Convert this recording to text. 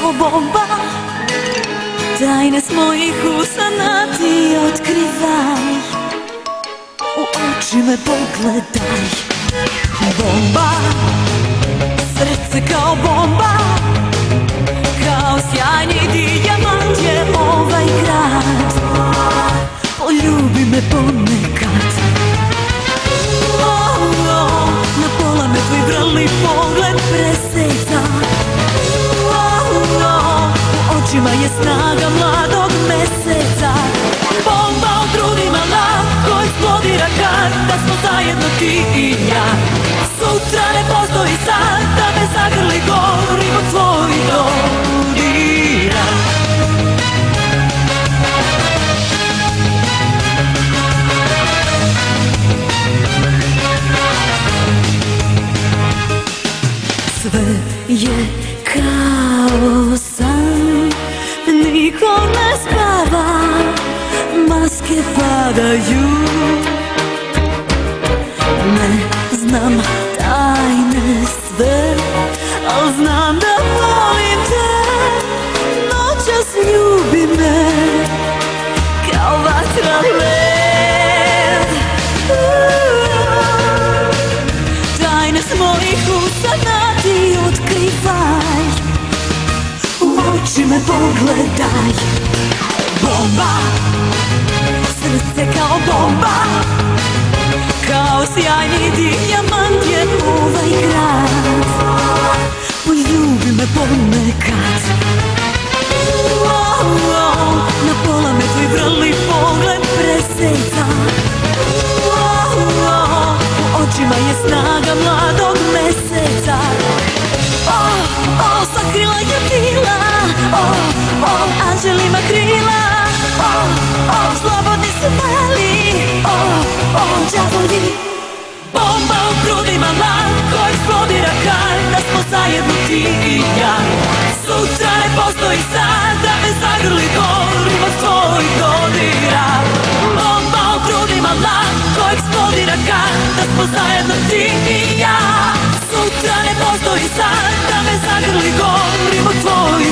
kao bomba, tajne s mojih usana ti otkrivaj. U oči me pogledaj. Bomba, srce kao bomba, kao sjajni dijamant je ovaj grad. Poljubi me ponekad. Na pola me tvoj vrli pogled preseta. U očima je snaga mladog meseca. Bomba u grudima lako eksplodira kad da smo zajedno ti i ja. Sutra ne postoji sad da me zagrli gorim od tvojih dodira. Sve je kao san, niko ne spava, maske padaju. Ne znam tajne sve, al znam da volim te. Noćas ljubi me kao vatra led. Tajne s mojih usana ti otkrivaj. U oči me pogledaj. Bomba, srce kao bomba, kao sjajni dijamant je ovaj grad. Poljubi me ponekad. Na pola me tvoj vrli pogled preseta. U očima je snaga mladog meseca. Sakrila je bila, anđelima krila. Slobodni se mali, đavoli. Bomba u grudima lako eksplodira kad da smo zajedno ti i ja. Sutra ne postoji sad da me zagrli gorim od tvojih dodira. Bomba u grudima lako eksplodira kad da smo zajedno ti i ja. Sutra ne postoji sad da me zagrli gorim od tvojih